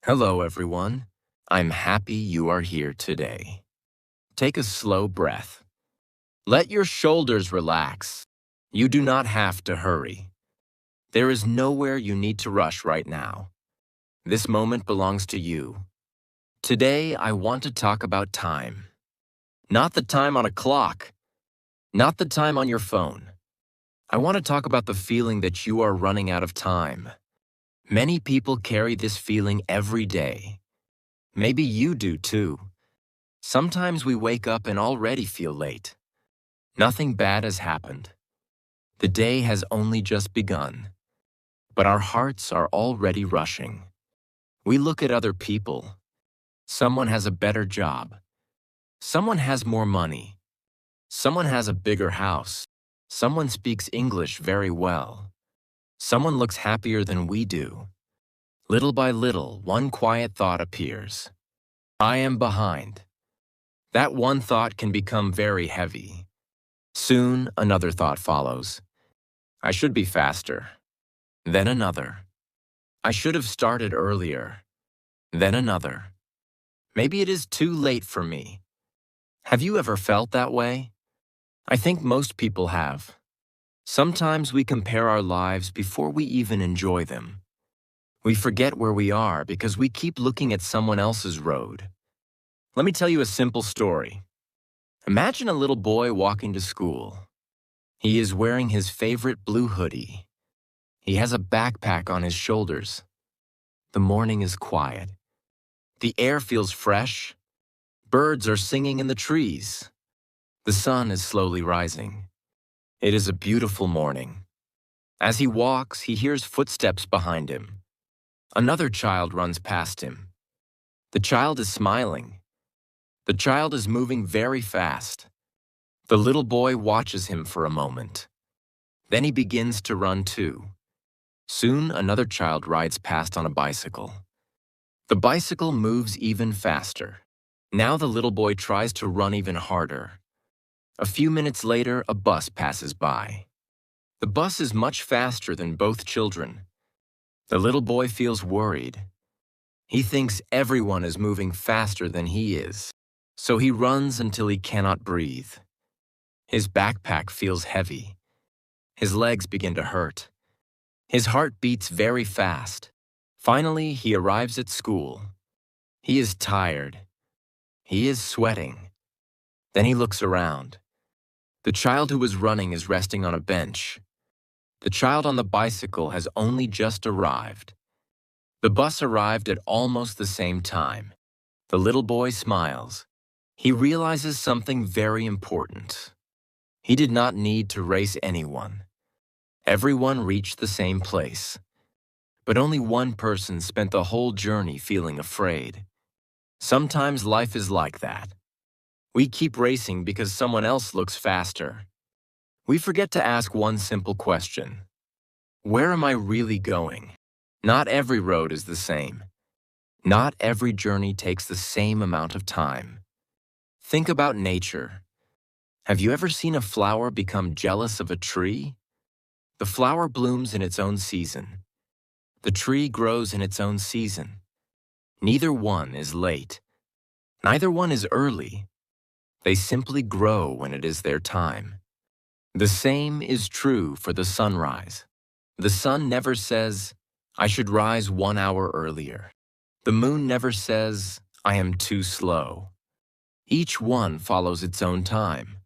Hello, everyone. I'm happy you are here today. Take a slow breath. Let your shoulders relax. You do not have to hurry. There is nowhere you need to rush right now. This moment belongs to you. Today, I want to talk about time. Not the time on a clock. Not the time on your phone. I want to talk about the feeling that you are running out of time. Many people carry this feeling every day. Maybe you do too. Sometimes we wake up and already feel late. Nothing bad has happened. The day has only just begun. But our hearts are already rushing. We look at other people. Someone has a better job. Someone has more money. Someone has a bigger house. Someone speaks English very well. Someone looks happier than we do. Little by little, one quiet thought appears. I am behind. That one thought can become very heavy. Soon, another thought follows. I should be faster. Then another. I should have started earlier. Then another. Maybe it is too late for me. Have you ever felt that way? I think most people have. Sometimes we compare our lives before we even enjoy them. We forget where we are because we keep looking at someone else's road. Let me tell you a simple story. Imagine a little boy walking to school. He is wearing his favorite blue hoodie. He has a backpack on his shoulders. The morning is quiet. The air feels fresh. Birds are singing in the trees. The sun is slowly rising. It is a beautiful morning. As he walks, he hears footsteps behind him. Another child runs past him. The child is smiling. The child is moving very fast. The little boy watches him for a moment. Then he begins to run too. Soon, another child rides past on a bicycle. The bicycle moves even faster. Now the little boy tries to run even harder. A few minutes later, a bus passes by. The bus is much faster than both children. The little boy feels worried. He thinks everyone is moving faster than he is. So he runs until he cannot breathe. His backpack feels heavy. His legs begin to hurt. His heart beats very fast. Finally, he arrives at school. He is tired. He is sweating. Then he looks around. The child who was running is resting on a bench. The child on the bicycle has only just arrived. The bus arrived at almost the same time. The little boy smiles. He realizes something very important. He did not need to race anyone. Everyone reached the same place. But only one person spent the whole journey feeling afraid. Sometimes life is like that. We keep racing because someone else looks faster. We forget to ask one simple question. Where am I really going? Not every road is the same. Not every journey takes the same amount of time. Think about nature. Have you ever seen a flower become jealous of a tree? The flower blooms in its own season. The tree grows in its own season. Neither one is late. Neither one is early. They simply grow when it is their time. The same is true for the sunrise. The sun never says, I should rise 1 hour earlier. The moon never says, I am too slow. Each one follows its own time.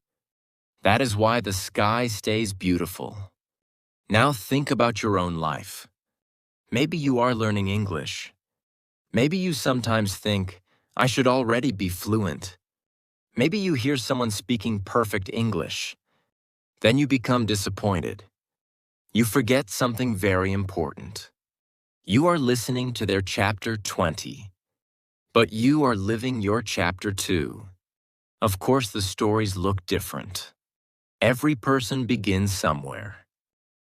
That is why the sky stays beautiful. Now think about your own life. Maybe you are learning English. Maybe you sometimes think, I should already be fluent. Maybe you hear someone speaking perfect English. Then you become disappointed. You forget something very important. You are listening to their chapter 20. But you are living your chapter 2. Of course, the stories look different. Every person begins somewhere.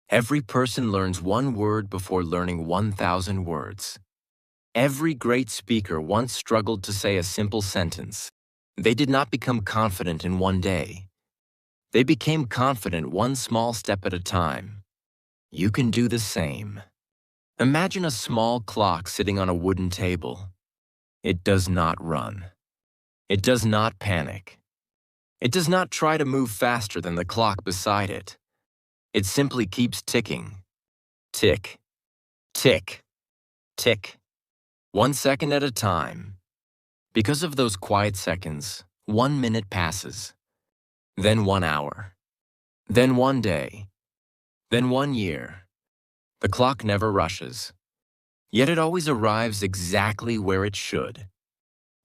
Every person learns one word before learning 1,000 words. Every great speaker once struggled to say a simple sentence. They did not become confident in one day. They became confident one small step at a time. You can do the same. Imagine a small clock sitting on a wooden table. It does not run. It does not panic. It does not try to move faster than the clock beside it. It simply keeps ticking. Tick, tick, tick. 1 second at a time. Because of those quiet seconds, 1 minute passes. Then 1 hour. Then 1 day. Then 1 year. The clock never rushes. Yet it always arrives exactly where it should.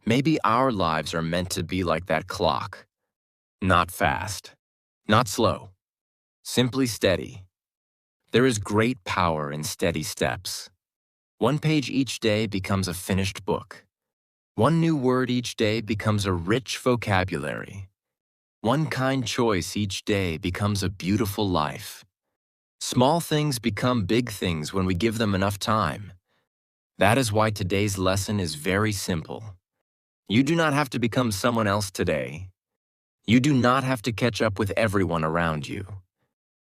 Maybe our lives are meant to be like that clock. Not fast. Not slow. Simply steady. There is great power in steady steps. 1 page each day becomes a finished book. 1 new word each day becomes a rich vocabulary. 1 kind choice each day becomes a beautiful life. Small things become big things when we give them enough time. That is why today's lesson is very simple. You do not have to become someone else today. You do not have to catch up with everyone around you.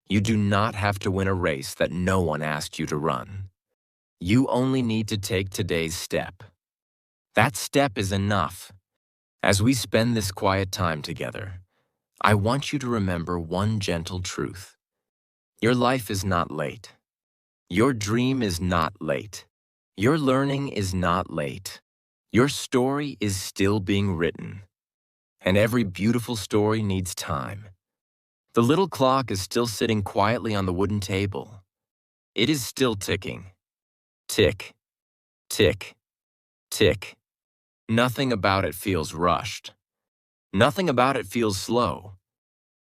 You do not have to win a race that no one asked you to run. You only need to take today's step. That step is enough. As we spend this quiet time together, I want you to remember one gentle truth. Your life is not late. Your dream is not late. Your learning is not late. Your story is still being written. And every beautiful story needs time. The little clock is still sitting quietly on the wooden table. It is still ticking. Tick, tick, tick. Nothing about it feels rushed. Nothing about it feels slow.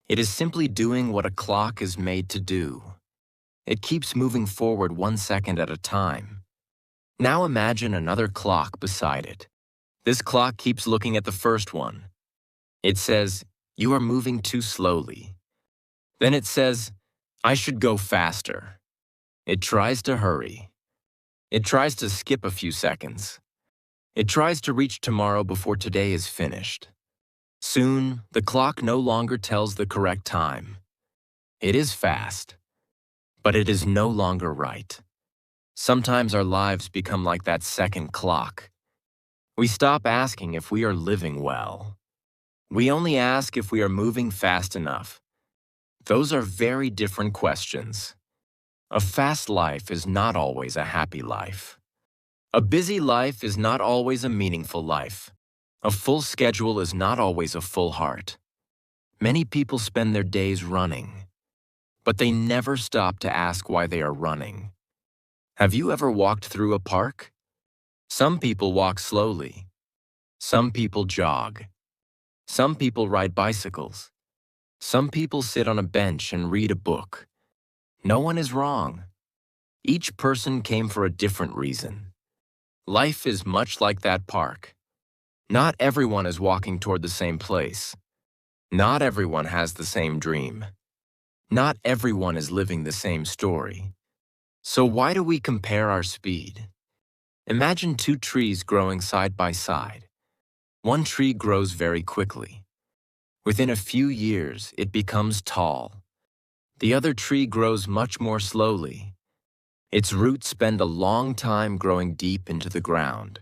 It is simply doing what a clock is made to do. It keeps moving forward 1 second at a time. Now imagine another clock beside it. This clock keeps looking at the first one. It says, "You are moving too slowly." Then it says, "I should go faster." It tries to hurry. It tries to skip a few seconds. It tries to reach tomorrow before today is finished. Soon, the clock no longer tells the correct time. It is fast, but it is no longer right. Sometimes our lives become like that second clock. We stop asking if we are living well. We only ask if we are moving fast enough. Those are very different questions. A fast life is not always a happy life. A busy life is not always a meaningful life. A full schedule is not always a full heart. Many people spend their days running, but they never stop to ask why they are running. Have you ever walked through a park? Some people walk slowly. Some people jog. Some people ride bicycles. Some people sit on a bench and read a book. No one is wrong. Each person came for a different reason. Life is much like that park. Not everyone is walking toward the same place. Not everyone has the same dream. Not everyone is living the same story. So why do we compare our speed? Imagine 2 trees growing side by side. One tree grows very quickly. Within a few years, it becomes tall. The other tree grows much more slowly. Its roots spend a long time growing deep into the ground.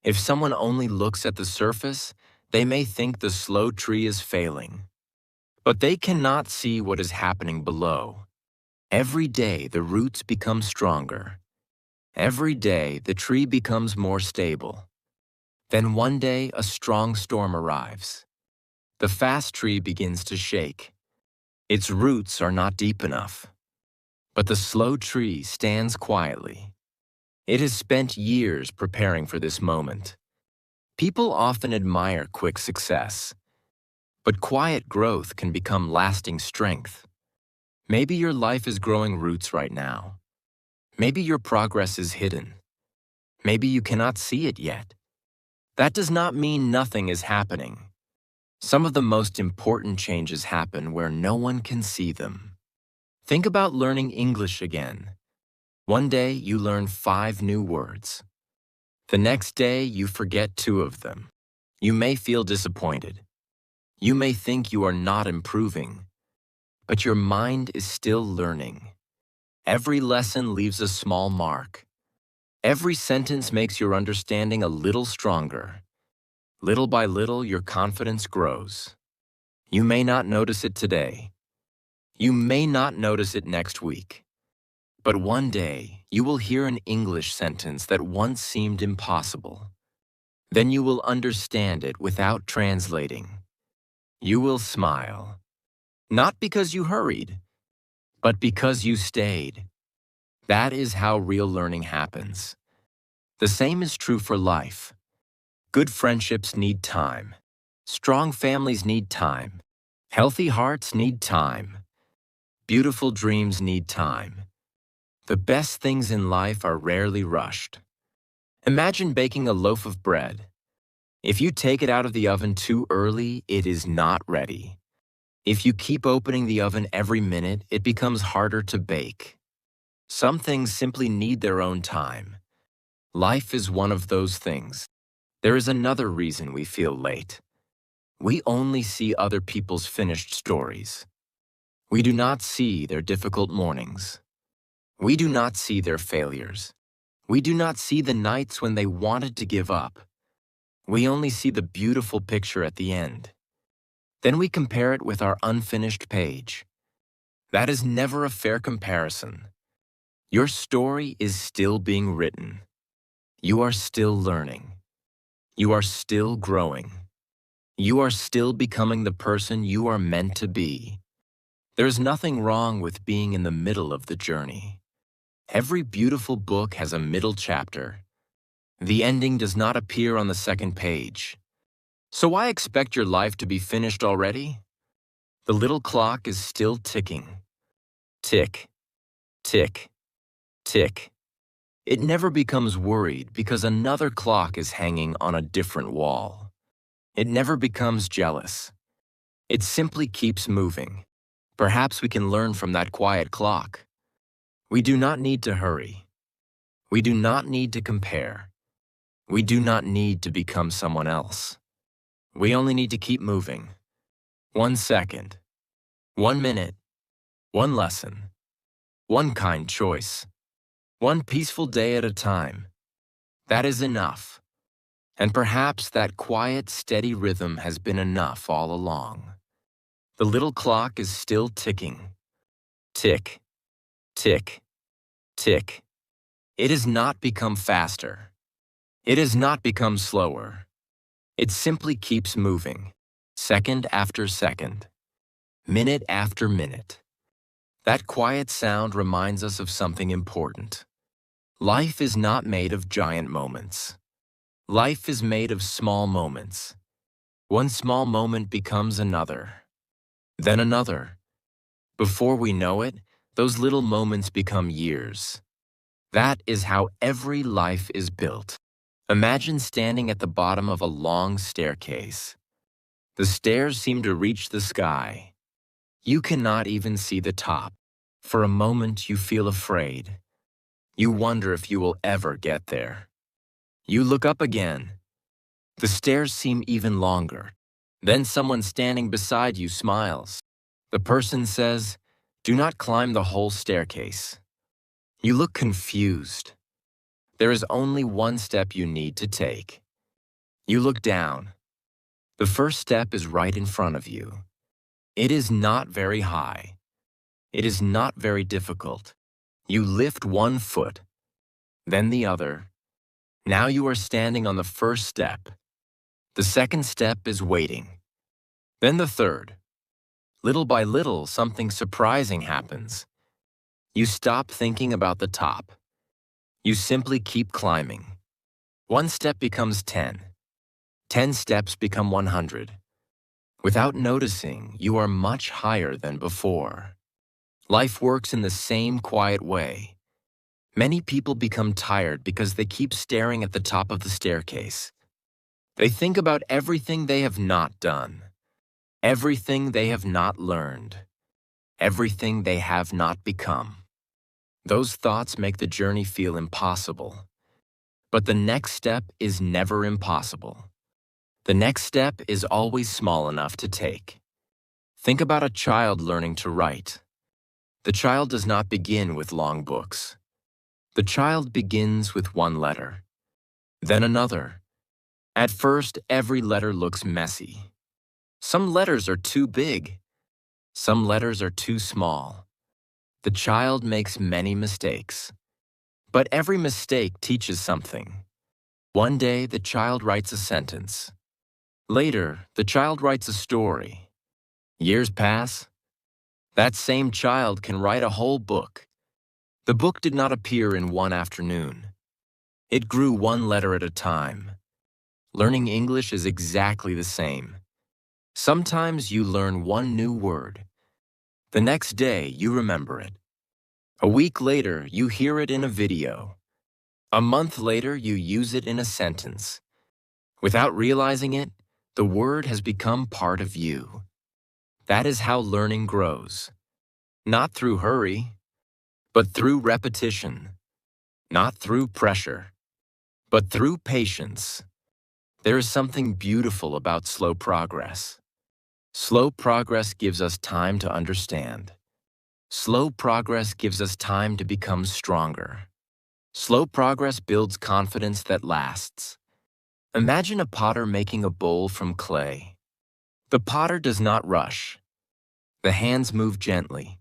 If someone only looks at the surface, they may think the slow tree is failing. But they cannot see what is happening below. Every day, the roots become stronger. Every day, the tree becomes more stable. Then one day, a strong storm arrives. The fast tree begins to shake. Its roots are not deep enough. But the slow tree stands quietly. It has spent years preparing for this moment. People often admire quick success, but quiet growth can become lasting strength. Maybe your life is growing roots right now. Maybe your progress is hidden. Maybe you cannot see it yet. That does not mean nothing is happening. Some of the most important changes happen where no one can see them. Think about learning English again. One day you learn 5 new words. The next day you forget 2 of them. You may feel disappointed. You may think you are not improving, but your mind is still learning. Every lesson leaves a small mark. Every sentence makes your understanding a little stronger. Little by little, your confidence grows. You may not notice it today. You may not notice it next week. But one day, you will hear an English sentence that once seemed impossible. Then you will understand it without translating. You will smile. Not because you hurried, but because you stayed. That is how real learning happens. The same is true for life. Good friendships need time. Strong families need time. Healthy hearts need time. Beautiful dreams need time. The best things in life are rarely rushed. Imagine baking a loaf of bread. If you take it out of the oven too early, it is not ready. If you keep opening the oven every minute, it becomes harder to bake. Some things simply need their own time. Life is one of those things. There is another reason we feel late. We only see other people's finished stories. We do not see their difficult mornings. We do not see their failures. We do not see the nights when they wanted to give up. We only see the beautiful picture at the end. Then we compare it with our unfinished page. That is never a fair comparison. Your story is still being written. You are still learning. You are still growing. You are still becoming the person you are meant to be. There is nothing wrong with being in the middle of the journey. Every beautiful book has a middle chapter. The ending does not appear on the second page. So why expect your life to be finished already? The little clock is still ticking. Tick, tick, tick. It never becomes worried because another clock is hanging on a different wall. It never becomes jealous. It simply keeps moving. Perhaps we can learn from that quiet clock. We do not need to hurry. We do not need to compare. We do not need to become someone else. We only need to keep moving. 1 second, 1 minute, 1 lesson, 1 kind choice, 1 peaceful day at a time. That is enough. And perhaps that quiet, steady rhythm has been enough all along. The little clock is still ticking. Tick, tick, tick. It has not become faster. It has not become slower. It simply keeps moving, second after second, minute after minute. That quiet sound reminds us of something important. Life is not made of giant moments. Life is made of small moments. One small moment becomes another, then another. Before we know it, those little moments become years. That is how every life is built. Imagine standing at the bottom of a long staircase. The stairs seem to reach the sky. You cannot even see the top. For a moment, you feel afraid. You wonder if you will ever get there. You look up again. The stairs seem even longer. Then someone standing beside you smiles. The person says, "Do not climb the whole staircase." You look confused. There is only one step you need to take. You look down. The first step is right in front of you. It is not very high. It is not very difficult. You lift one foot, then the other. Now you are standing on the first step. The second step is waiting. Then the third. Little by little, something surprising happens. You stop thinking about the top. You simply keep climbing. 1 step becomes 10. 10 steps become 100. Without noticing, you are much higher than before. Life works in the same quiet way. Many people become tired because they keep staring at the top of the staircase. They think about everything they have not done, everything they have not learned, everything they have not become. Those thoughts make the journey feel impossible. But the next step is never impossible. The next step is always small enough to take. Think about a child learning to write. The child does not begin with long books. The child begins with one letter, then another. At first, every letter looks messy. Some letters are too big. Some letters are too small. The child makes many mistakes. But every mistake teaches something. One day, the child writes a sentence. Later, the child writes a story. Years pass. That same child can write a whole book. The book did not appear in one afternoon. It grew one letter at a time. Learning English is exactly the same. Sometimes you learn one new word. The next day, you remember it. A week later, you hear it in a video. A month later, you use it in a sentence. Without realizing it, the word has become part of you. That is how learning grows. Not through hurry, but through repetition. Not through pressure, but through patience. There is something beautiful about slow progress. Slow progress gives us time to understand. Slow progress gives us time to become stronger. Slow progress builds confidence that lasts. Imagine a potter making a bowl from clay. The potter does not rush. The hands move gently.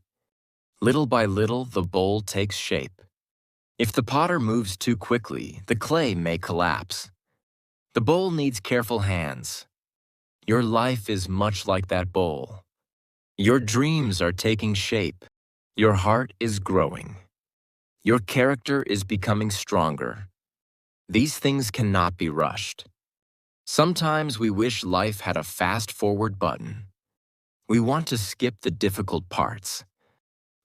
Little by little, the bowl takes shape. If the potter moves too quickly, the clay may collapse. The bowl needs careful hands. Your life is much like that bowl. Your dreams are taking shape. Your heart is growing. Your character is becoming stronger. These things cannot be rushed. Sometimes we wish life had a fast-forward button. We want to skip the difficult parts.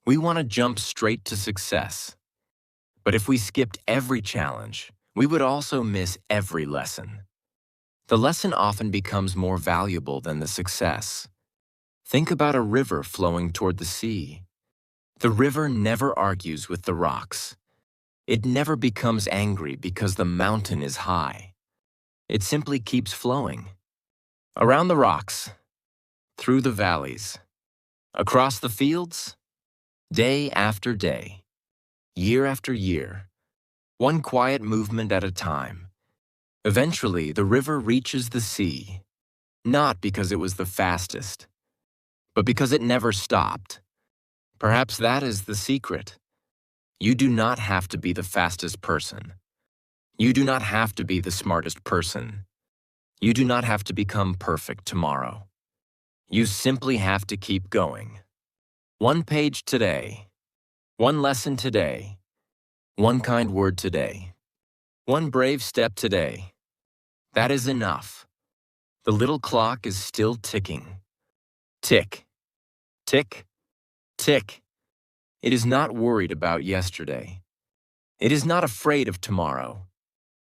We want to jump straight to success. But if we skipped every challenge, we would also miss every lesson. The lesson often becomes more valuable than the success. Think about a river flowing toward the sea. The river never argues with the rocks. It never becomes angry because the mountain is high. It simply keeps flowing. Around the rocks, through the valleys, across the fields, day after day, year after year, one quiet movement at a time. Eventually, the river reaches the sea, not because it was the fastest, but because it never stopped. Perhaps that is the secret. You do not have to be the fastest person. You do not have to be the smartest person. You do not have to become perfect tomorrow. You simply have to keep going. One page today. One lesson today. One kind word today. One brave step today. That is enough. The little clock is still ticking. Tick, tick, tick. It is not worried about yesterday. It is not afraid of tomorrow.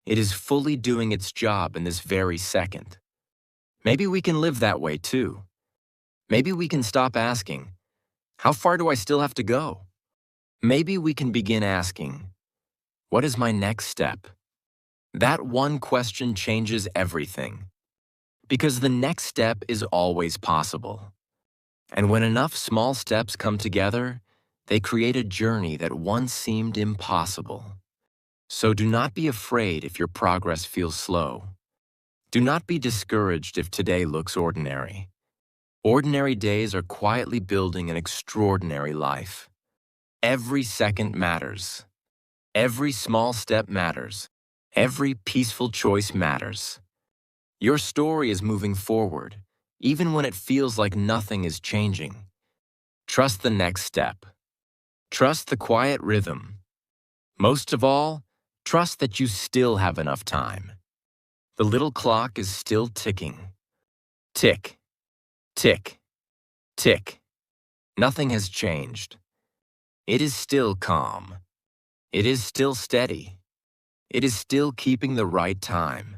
It is fully doing its job in this very second. Maybe we can live that way too. Maybe we can stop asking, how far do I still have to go? Maybe we can begin asking, what is my next step? That one question changes everything. Because the next step is always possible. And when enough small steps come together, they create a journey that once seemed impossible. So do not be afraid if your progress feels slow. Do not be discouraged if today looks ordinary. Ordinary days are quietly building an extraordinary life. Every second matters. Every small step matters. Every peaceful choice matters. Your story is moving forward, even when it feels like nothing is changing. Trust the next step. Trust the quiet rhythm. Most of all, trust that you still have enough time. The little clock is still ticking. Tick, tick, tick. Nothing has changed. It is still calm. It is still steady. It is still keeping the right time.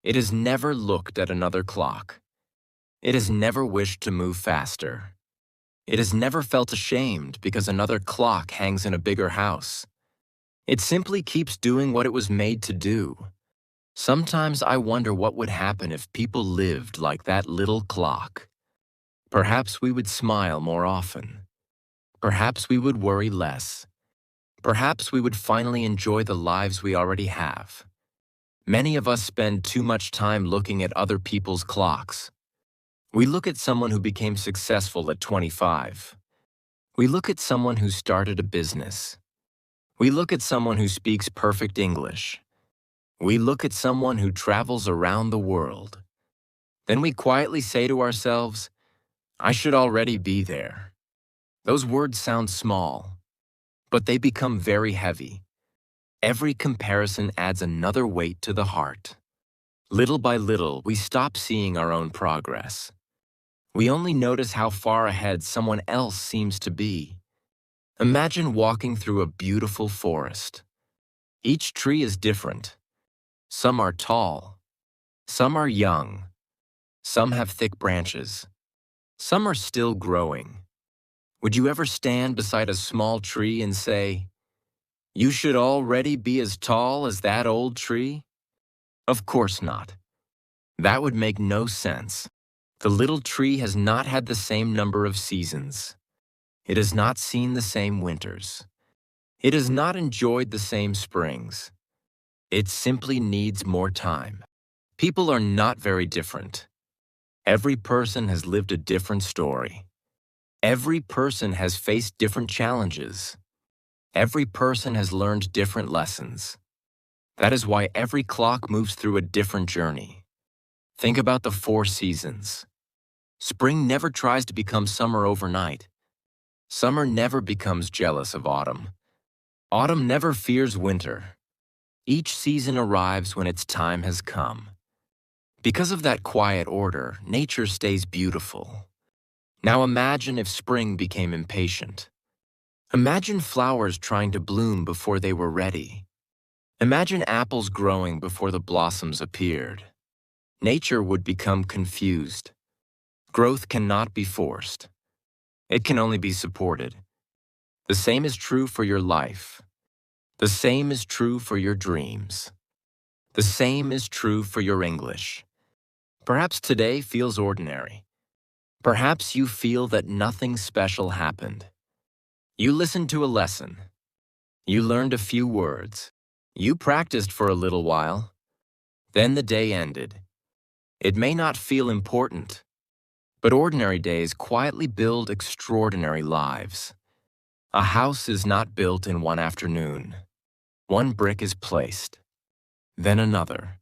It has never looked at another clock. It has never wished to move faster. It has never felt ashamed because another clock hangs in a bigger house. It simply keeps doing what it was made to do. Sometimes I wonder what would happen if people lived like that little clock. Perhaps we would smile more often. Perhaps we would worry less. Perhaps we would finally enjoy the lives we already have. Many of us spend too much time looking at other people's clocks. We look at someone who became successful at 25. We look at someone who started a business. We look at someone who speaks perfect English. We look at someone who travels around the world. Then we quietly say to ourselves, I should already be there. Those words sound small, but they become very heavy. Every comparison adds another weight to the heart. Little by little, we stop seeing our own progress. We only notice how far ahead someone else seems to be. Imagine walking through a beautiful forest. Each tree is different. Some are tall. Some are young. Some have thick branches. Some are still growing. Would you ever stand beside a small tree and say, "You should already be as tall as that old tree"? Of course not. That would make no sense. The little tree has not had the same number of seasons. It has not seen the same winters. It has not enjoyed the same springs. It simply needs more time. People are not very different. Every person has lived a different story. Every person has faced different challenges. Every person has learned different lessons. That is why every clock moves through a different journey. Think about the 4 seasons. Spring never tries to become summer overnight. Summer never becomes jealous of autumn. Autumn never fears winter. Each season arrives when its time has come. Because of that quiet order, nature stays beautiful. Now imagine if spring became impatient. Imagine flowers trying to bloom before they were ready. Imagine apples growing before the blossoms appeared. Nature would become confused. Growth cannot be forced. It can only be supported. The same is true for your life. The same is true for your dreams. The same is true for your English. Perhaps today feels ordinary. Perhaps you feel that nothing special happened. You listened to a lesson. You learned a few words. You practiced for a little while. Then the day ended. It may not feel important, but ordinary days quietly build extraordinary lives. A house is not built in one afternoon. One brick is placed, then another,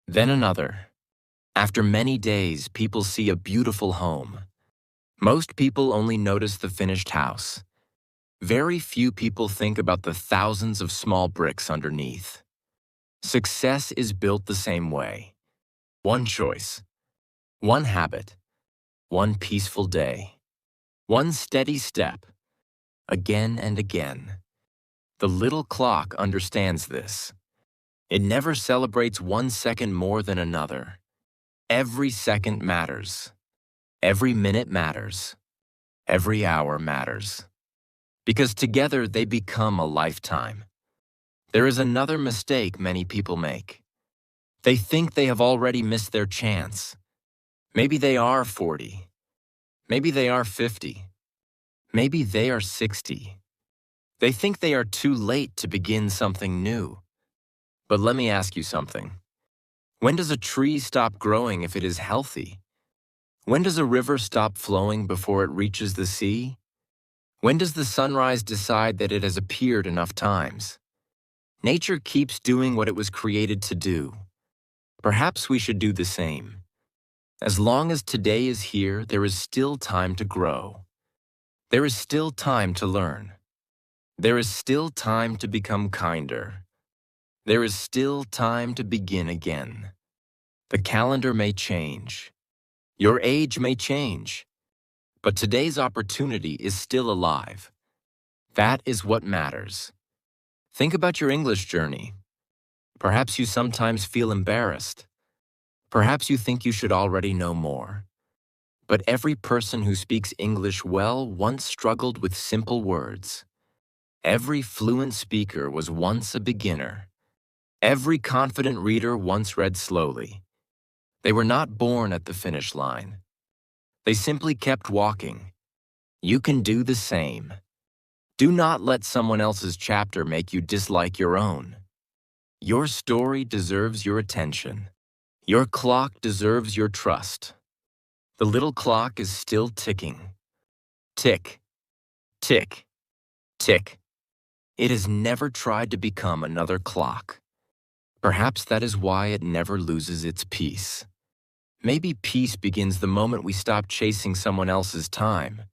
then another. After many days, people see a beautiful home. Most people only notice the finished house. Very few people think about the thousands of small bricks underneath. Success is built the same way. One choice, one habit, one peaceful day, one steady step, again and again. The little clock understands this. It never celebrates 1 second more than another. Every second matters. Every minute matters. Every hour matters. Because together they become a lifetime. There is another mistake many people make. They think they have already missed their chance. Maybe they are 40. Maybe they are 50. Maybe they are 60. They think they are too late to begin something new. But let me ask you something. When does a tree stop growing if it is healthy? When does a river stop flowing before it reaches the sea? When does the sunrise decide that it has appeared enough times? Nature keeps doing what it was created to do. Perhaps we should do the same. As long as today is here, there is still time to grow. There is still time to learn. There is still time to become kinder. There is still time to begin again. The calendar may change. Your age may change. But today's opportunity is still alive. That is what matters. Think about your English journey. Perhaps you sometimes feel embarrassed. Perhaps you think you should already know more. But every person who speaks English well once struggled with simple words. Every fluent speaker was once a beginner. Every confident reader once read slowly. They were not born at the finish line. They simply kept walking. You can do the same. Do not let someone else's chapter make you dislike your own. Your story deserves your attention. Your clock deserves your trust. The little clock is still ticking. Tick, tick, tick. It has never tried to become another clock. Perhaps that is why it never loses its peace. Maybe peace begins the moment we stop chasing someone else's time.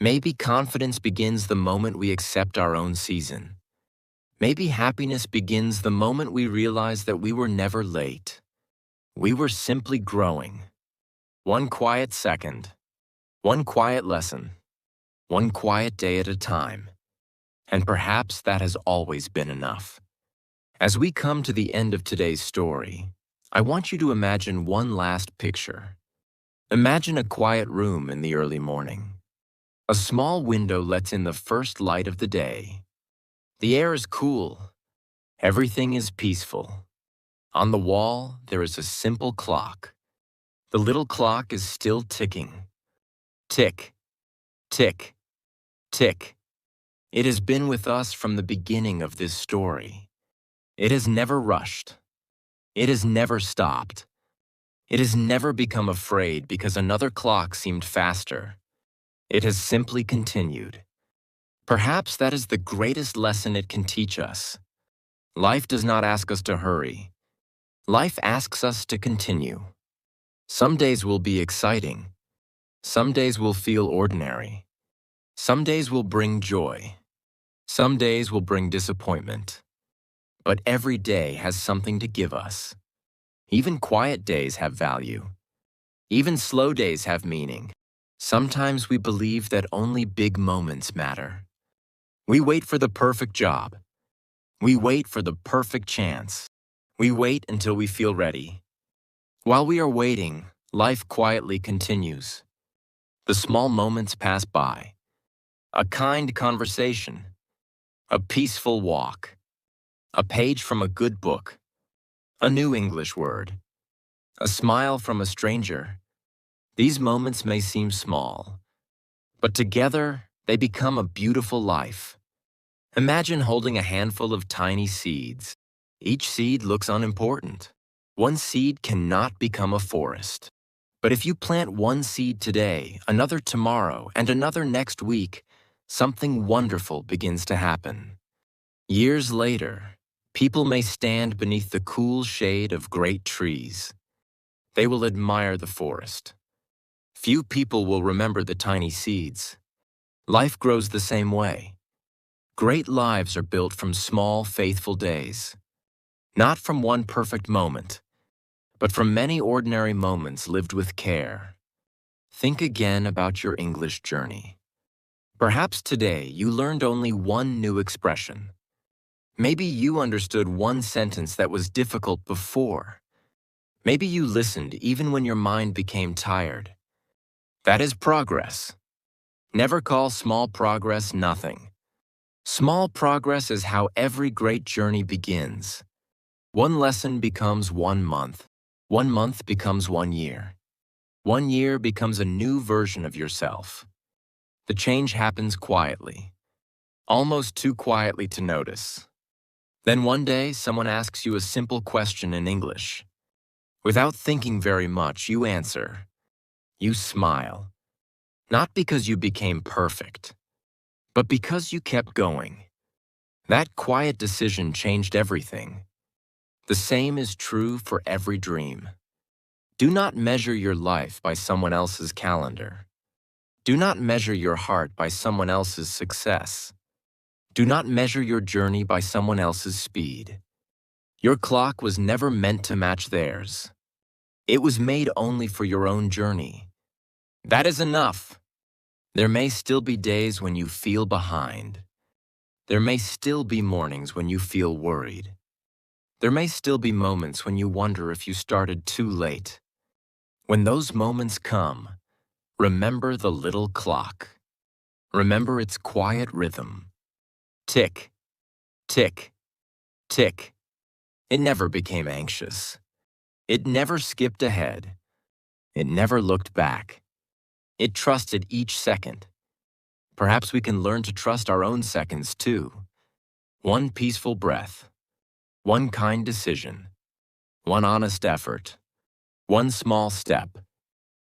Maybe confidence begins the moment we accept our own season. Maybe happiness begins the moment we realize that we were never late. We were simply growing. One quiet second, one quiet lesson, one quiet day at a time. And perhaps that has always been enough. As we come to the end of today's story, I want you to imagine one last picture. Imagine a quiet room in the early morning. A small window lets in the first light of the day. The air is cool. Everything is peaceful. On the wall, there is a simple clock. The little clock is still ticking. Tick, tick, tick. It has been with us from the beginning of this story. It has never rushed. It has never stopped. It has never become afraid because another clock seemed faster. It has simply continued. Perhaps that is the greatest lesson it can teach us. Life does not ask us to hurry. Life asks us to continue. Some days will be exciting. Some days will feel ordinary. Some days will bring joy. Some days will bring disappointment. But every day has something to give us. Even quiet days have value. Even slow days have meaning. Sometimes we believe that only big moments matter. We wait for the perfect job. We wait for the perfect chance. We wait until we feel ready. While we are waiting, life quietly continues. The small moments pass by. A kind conversation. A peaceful walk. A page from a good book. A new English word. A smile from a stranger. These moments may seem small, but together they become a beautiful life. Imagine holding a handful of tiny seeds. Each seed looks unimportant. One seed cannot become a forest. But if you plant one seed today, another tomorrow, and another next week, something wonderful begins to happen. Years later, people may stand beneath the cool shade of great trees. They will admire the forest. Few people will remember the tiny seeds. Life grows the same way. Great lives are built from small, faithful days. Not from one perfect moment, but from many ordinary moments lived with care. Think again about your English journey. Perhaps today you learned only one new expression. Maybe you understood one sentence that was difficult before. Maybe you listened even when your mind became tired. That is progress. Never call small progress nothing. Small progress is how every great journey begins. One lesson becomes 1 month. 1 month becomes 1 year. 1 year becomes a new version of yourself. The change happens quietly, almost too quietly to notice. Then one day, someone asks you a simple question in English. Without thinking very much, you answer. You smile. Not because you became perfect, but because you kept going. That quiet decision changed everything. The same is true for every dream. Do not measure your life by someone else's calendar. Do not measure your heart by someone else's success. Do not measure your journey by someone else's speed. Your clock was never meant to match theirs. It was made only for your own journey. That is enough. There may still be days when you feel behind. There may still be mornings when you feel worried. There may still be moments when you wonder if you started too late. When those moments come, remember the little clock. Remember its quiet rhythm. Tick, tick, tick. It never became anxious. It never skipped ahead. It never looked back. It trusted each second. Perhaps we can learn to trust our own seconds too. One peaceful breath, one kind decision, one honest effort, one small step,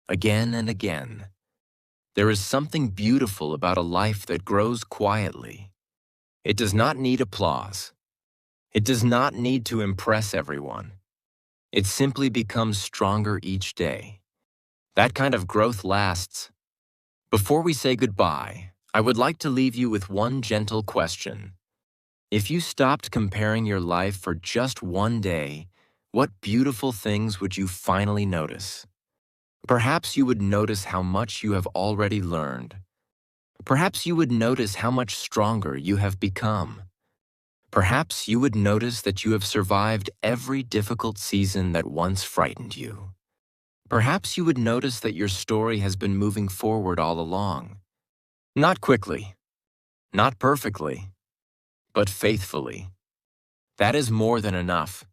again and again. There is something beautiful about a life that grows quietly. It does not need applause. It does not need to impress everyone. It simply becomes stronger each day. That kind of growth lasts. Before we say goodbye, I would like to leave you with one gentle question. If you stopped comparing your life for just one day, what beautiful things would you finally notice? Perhaps you would notice how much you have already learned. Perhaps you would notice how much stronger you have become. Perhaps you would notice that you have survived every difficult season that once frightened you. Perhaps you would notice that your story has been moving forward all along. Not quickly, not perfectly, but faithfully. That is more than enough.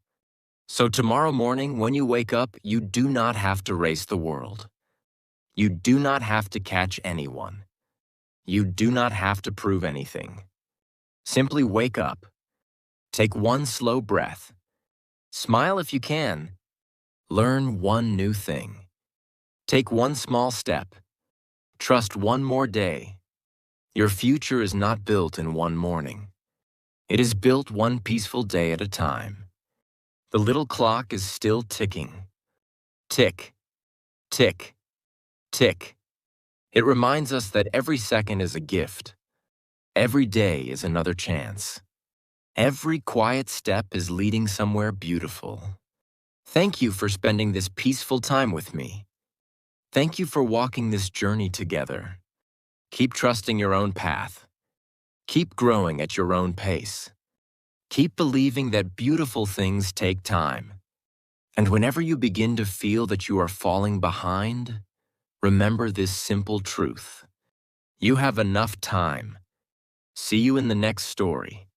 So tomorrow morning, when you wake up, you do not have to race the world. You do not have to catch anyone. You do not have to prove anything. Simply wake up. Take one slow breath. Smile if you can. Learn one new thing. Take one small step. Trust one more day. Your future is not built in one morning. It is built one peaceful day at a time. The little clock is still ticking. Tick, tick, tick. It reminds us that every second is a gift. Every day is another chance. Every quiet step is leading somewhere beautiful. Thank you for spending this peaceful time with me. Thank you for walking this journey together. Keep trusting your own path. Keep growing at your own pace. Keep believing that beautiful things take time. And whenever you begin to feel that you are falling behind, remember this simple truth. You have enough time. See you in the next story.